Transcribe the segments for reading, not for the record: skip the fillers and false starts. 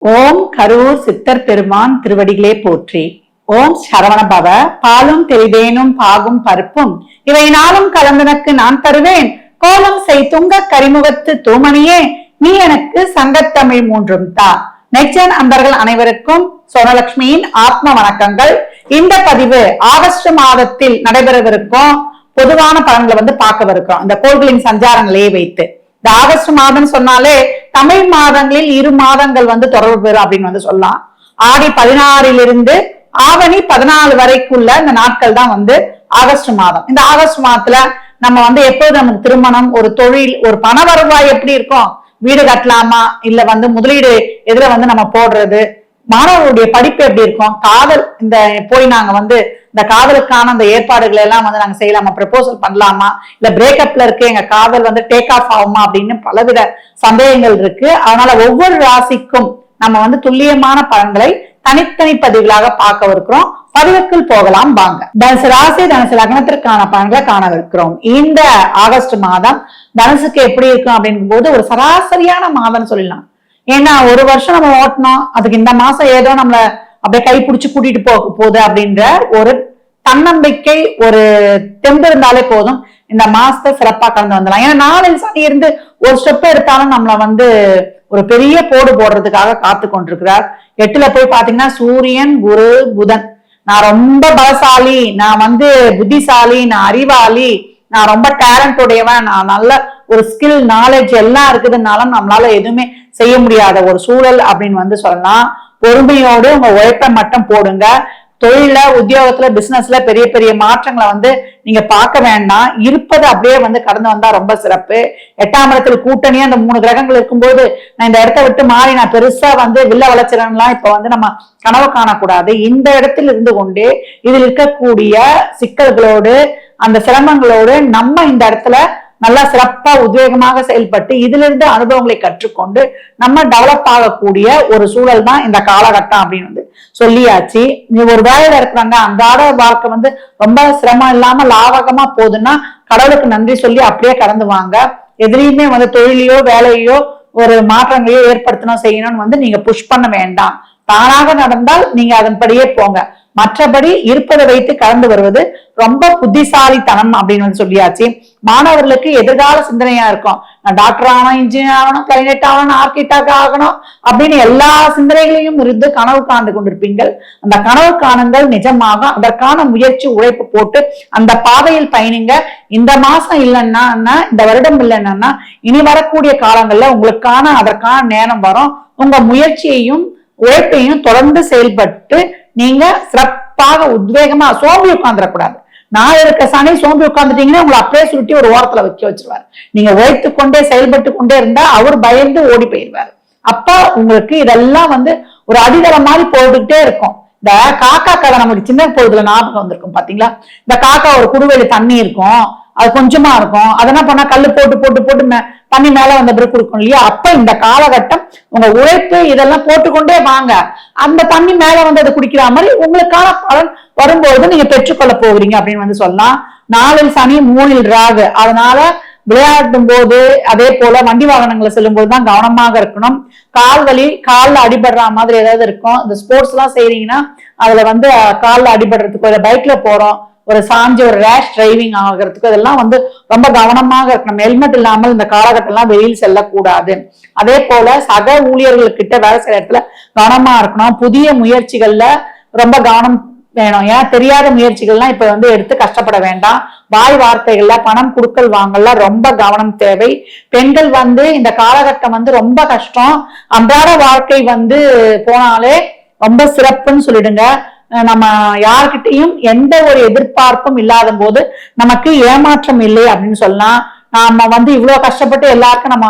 ஓம் கரூர் சித்தர் பெருமான் திருவடிகளே போற்றி. ஓம் சரவண பவ. பாலும் தெளிவேனும் பாகும் பருப்பும் இவை நாளும் கலந்தனக்கு நான் தருவேன். கோலம் செய் துங்க கரிமுகத்து தூமணியே நீ எனக்கு சங்கத்தமிழ் மூன்றும் தா. நெச்சன் அன்பர்கள் அனைவருக்கும் சோனலட்சுமியின் ஆத்ம வணக்கங்கள். இந்த பதிவு ஆகஸ்ட் மாதத்தில் நடைபெறவிருக்கும் பொதுவான பலன்களை பார்க்கவிருக்கிறோம். இந்த கோள்களின் சஞ்சாரங்களையே வைத்து இந்த ஆகஸ்ட் மாதம் சொன்னாலே தமிழ் மாதங்களில் 2 மாதங்கள் தொடர்பு பெறும் அப்படின்னு சொல்லலாம். ஆடி 16 ஆவணி 14 வரைக்குள்ள இந்த நாட்கள் தான் ஆகஸ்ட் மாதம். இந்த ஆகஸ்ட் மாதத்துல நம்ம எப்போது நமக்கு திருமணம், ஒரு தொழில், ஒரு பண வருவாய் எப்படி இருக்கும், வீடு கட்டலாமா இல்ல முதலீடு எதுல நம்ம போடுறது, மாணவர்களுடைய படிப்பு எப்படி இருக்கும், காதல் இந்த போய் நாங்க இந்த காதலுக்கான அந்த ஏற்பாடுகளை எல்லாம் நாங்க செய்யலாமா, ப்ரப்போசல் பண்ணலாமா, இல்ல பிரேக்கப்ல இருக்கு எங்க காதல் டேக் ஆஃப் ஆகுமா அப்படின்னு பலவித சந்தேகங்கள் இருக்கு. அதனால ஒவ்வொரு ராசிக்கும் நம்ம துல்லியமான பலன்களை தனித்தனி பதிவுகளாக பார்க்கவிருக்கிறோம். பதிவுக்குள் போகலாம் வாங்க. தனுசு ராசி தனுசு லக்னத்திற்கான பலன்களை காணவிருக்கிறோம். இந்த ஆகஸ்ட் மாதம் தனுசுக்கு எப்படி இருக்கும் அப்படிங்கும் போது ஒரு சராசரியான மாதம் சொல்லலாம். ஏன்னா ஒரு வருஷம் நம்ம ஓட்டணும், அதுக்கு இந்த மாசம் ஏதோ நம்மள அப்படியே கை பிடிச்சு கூட்டிட்டு போகுது அப்படின்ற ஒரு தன்னம்பிக்கை, ஒரு தெம்பு இருந்தாலே போதும் இந்த மாசத்தை சிறப்பா கடந்து வந்துடலாம். ஏன்னா நாளில் சனி இருந்து ஒரு ஸ்டெப் எடுத்தாலும் நம்மள ஒரு பெரிய போடு போடுறதுக்காக காத்து கொண்டிருக்கிறார். 8ல போய் பாத்தீங்கன்னா சூரியன், குரு, புதன். நான் ரொம்ப பலசாலி, நான் புத்திசாலி, நான் அறிவாளி, நான் ரொம்ப டேலண்ட் உடையவன், நான் நல்ல ஒரு ஸ்கில், நாலேஜ் எல்லாம் இருக்குதுனாலும் நம்மளால எதுவுமே செய்ய முடியாத ஒரு சூழல் அப்படின்னு சொல்லலாம். பொறுமையோடு உங்க உழைப்பை மட்டும் போடுங்க. தொழில, உத்தியோகத்துல, பிசினஸ்ல பெரிய பெரிய மாற்றங்களை நீங்க பார்க்க வேண்டாம். இருப்பது அப்படியே கடந்து வந்தா ரொம்ப சிறப்பு. 8ஆம் இடத்துல கூட்டணியா அந்த 3 கிரகங்கள் இருக்கும்போது நான் இந்த இடத்த விட்டு மாறி நான் பெருசா வில்ல வளர்ச்சிடலாம் இப்ப நம்ம கனவு காணக்கூடாது. இந்த இடத்தில் இருந்து கொண்டே இதில் இருக்கக்கூடிய சிக்கல்களோடு அந்த சிரமங்களோடு நம்ம இந்த இடத்துல நல்லா சிறப்பா உத்வேகமாக செயல்பட்டு இதுல இருந்து அனுபவங்களை கற்றுக்கொண்டு நம்ம டெவலப் ஆகக்கூடிய ஒரு சூழல் தான் இந்த காலகட்டம் அப்படின்னு சொல்லியாச்சு. நீ ஒரு வேலையில இருக்கிறாங்க, அன்றாட வாழ்க்கை ரொம்ப சிரமம் இல்லாம லாவகமா போகுதுன்னா கடவுளுக்கு நன்றி சொல்லி அப்படியே கடந்து வாங்க. எதிரையுமே தொழிலையோ வேலையோ ஒரு மாற்றங்களையோ ஏற்படுத்தணும் செய்யணும்னு நீங்க புஷ் பண்ண வேண்டாம். தானாக நடந்தால் நீங்க அதன்படியே போங்க. மற்றபடி இருப்பதை வைத்து கடந்து வருவது ரொம்ப புத்திசாலித்தனம் அப்படின்னு சொல்லியாச்சு. மாணவர்களுக்கு எதிர்கால சிந்தனையா இருக்கும். நான் டாக்டர் ஆகணும், இன்ஜினியர் ஆகணும், பைலட் ஆகணும், ஆர்கிடெக்ட் ஆகணும் அப்படின்னு எல்லா சிந்தனைகளையும் இருந்து கனவு காண்டு கொண்டிருப்பீங்கள். அந்த கனவு காணுங்கள் நிஜமாக. அதற்கான முயற்சி, உழைப்பு போட்டு அந்த பாதையில் பயணிங்க. இந்த மாசம் இல்லைன்னா, இந்த வருடம் இல்லைன்னா இனி வரக்கூடிய காலங்கள்ல உங்களுக்கான அதற்கான நேரம் வரும். உங்க முயற்சியையும் உழைப்பையும் தொடர்ந்து செயல்பட்டு நீங்க சிறப்பாக உத்வேகமா சோம்பி உட்கார்ந்துடக்கூடாது. நான் இருக்க சனி சோம்பி உட்கார்ந்துட்டீங்கன்னா உங்களை அப்படியே சுருட்டி ஒரு ஓரத்துல வச்சிருவாரு. நீங்க உழைத்து கொண்டே செயல்பட்டு கொண்டே இருந்தா அவர் பயந்து ஓடி போயிடுவாரு. அப்ப உங்களுக்கு இதெல்லாம் ஒரு அடித்தளம் மாதிரி போட்டுக்கிட்டே இருக்கும். இந்த காக்கா கதை நமக்கு சின்ன பொழுதுல ஞாபகம் வந்திருக்கும் பாத்தீங்களா? இந்த காக்கா ஒரு குடுவையில தண்ணி இருக்கும், அது கொஞ்சமா இருக்கும், அதெல்லாம் பண்ணா கல்லு போட்டு போட்டு போட்டு தண்ணி மேல பிறகு கொடுக்கும் இல்லையா? அப்ப இந்த காலகட்டம் உங்க உழைப்பு இதெல்லாம் போட்டுக்கொண்டே வாங்க. அந்த தண்ணி மேல அதை குடிக்கிற மாதிரி உங்களுக்கான பலன் வரும்போது நீங்க பெற்றுக்கொள்ள போகிறீங்க அப்படின்னு சொல்லலாம். 4ல் சனி, 3ல் ராகு. அதனால விளையாடும் போது அதே போல வண்டி வாகனங்களை செல்லும் போதுதான் கவனமாக இருக்கணும். கால் வலி, கால்ல அடிபடுற மாதிரி ஏதாவது இருக்கும். இந்த ஸ்போர்ட்ஸ் எல்லாம் செய்யறீங்கன்னா அதுல கால்ல அடிபடுறதுக்கு, ஒரு பைக்ல போறோம், ஒரு சாஞ்சு ஒரு ரேஷ் டிரைவிங் ஆகிறதுக்கு இதெல்லாம் ரொம்ப கவனமாக இருக்கணும். ஹெல்மெட் இல்லாமல் இந்த காலகட்டம் எல்லாம் வெளியில் செல்லக்கூடாது. அதே போல சக ஊழியர்களுக்கிட்ட வேலை செய்யற இடத்துல கவனமா இருக்கணும். புதிய முயற்சிகள்ல ரொம்ப கவனம் வேணும். ஏன் தெரியாத முயற்சிகள்லாம் இப்ப எடுத்து கஷ்டப்பட வேண்டாம். வாய் வார்த்தைகள்ல பணம் கொடுக்கல் வாங்கல ரொம்ப கவனம் தேவை. பெண்கள் இந்த காலகட்டம் ரொம்ப கஷ்டம். அன்றாட வாழ்க்கை போனாலே ரொம்ப சிறப்புன்னு சொல்லிடுங்க. நம்ம யார்கிட்டையும் எந்த ஒரு எதிர்பார்ப்பும் இல்லாத போது நமக்கு ஏமாற்றம் இல்லை அப்படின்னு சொல்லலாம். நாம இவ்வளவு கஷ்டப்பட்டு எல்லாருக்கும் நம்ம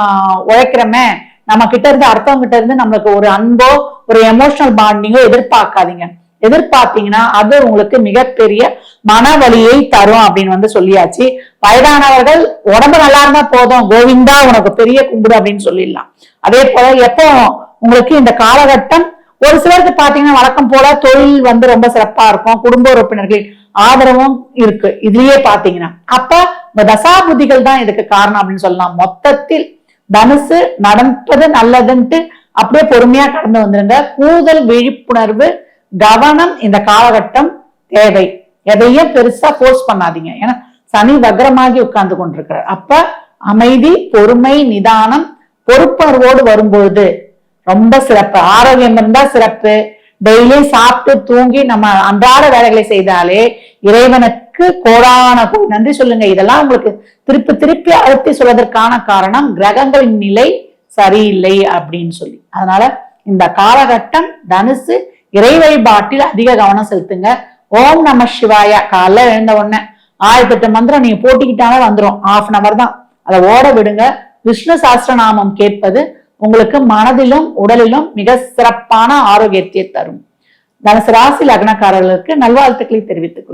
உழைக்கிறோமே, நம்ம கிட்ட இருந்து அடுத்தவங்க கிட்ட இருந்து நம்மளுக்கு ஒரு அன்போ ஒரு எமோஷனல் பாண்டிங்கோ எதிர்பார்க்காதீங்க. எதிர்பார்த்தீங்கன்னா அது உங்களுக்கு மிகப்பெரிய மன வலியை தரும் அப்படின்னு சொல்லியாச்சு. வயதானவர்கள் உடம்பு நல்லா இருந்தா போதும், கோவிந்தா உனக்கு பெரிய கும்பிடு அப்படின்னு சொல்லிடலாம். அதே போல எப்போ உங்களுக்கு இந்த காலகட்டம் ஒரு சிலருக்கு பாத்தீங்கன்னா வழக்கம் போல தொழில் ரொம்ப சிறப்பா இருக்கும், குடும்ப உறுப்பினர்களின் ஆதரவும் இருக்கு. இதுலயே பாத்தீங்கன்னா அப்ப இந்த தசா புத்திகள் தான் இதுக்கு காரணம் அப்படின்னு சொல்லலாம். மொத்தத்தில் தனுசு நடப்பது நல்லதுன்ட்டு அப்படியே பொறுமையா கடந்து வந்துருங்க. கூடுதல் விழிப்புணர்வு, கவனம் இந்த காலகட்டம் தேவை. எதையும் பெருசா போர்ஸ் பண்ணாதீங்க. ஏன்னா சனி வக்ரமாகி உட்கார்ந்து கொண்டிருக்கிறார். அப்ப அமைதி, பொறுமை, நிதானம், பொறுப்புணர்வோடு வரும்பொழுது ரொம்ப சிறப்பு. ஆரோக்கியம் இருந்தா சிறப்பு. டெய்லியும் சாப்பிட்டு தூங்கி நம்ம அன்றாட வேலைகளை செய்தாலே இறைவனுக்கு கோடான நன்றி சொல்லுங்க. இதெல்லாம் உங்களுக்கு திருப்பி திருப்பி அழுத்தி சொல்வதற்கான காரணம் கிரகங்களின் நிலை சரியில்லை அப்படின்னு சொல்லி. அதனால இந்த காலகட்டம் தனுசு இறை வழிபாட்டில் அதிக கவனம் செலுத்துங்க. ஓம் நம சிவாய காலைல எழுந்த உடனே 1008 மந்திரம் நீங்க போட்டிக்கிட்டாலே வந்துடும். 1/2 hour தான், அதை ஓட விடுங்க. விஷ்ணு சாஸ்திரநாமம் கேட்பது உங்களுக்கு மனதிலும் உடலிலும் மிக சிறப்பான ஆரோக்கியத்தை தரும். தனுசு ராசி லக்னக்காரர்களுக்கு நல்வாழ்த்துக்களை தெரிவித்துக் கொள்கிறேன்.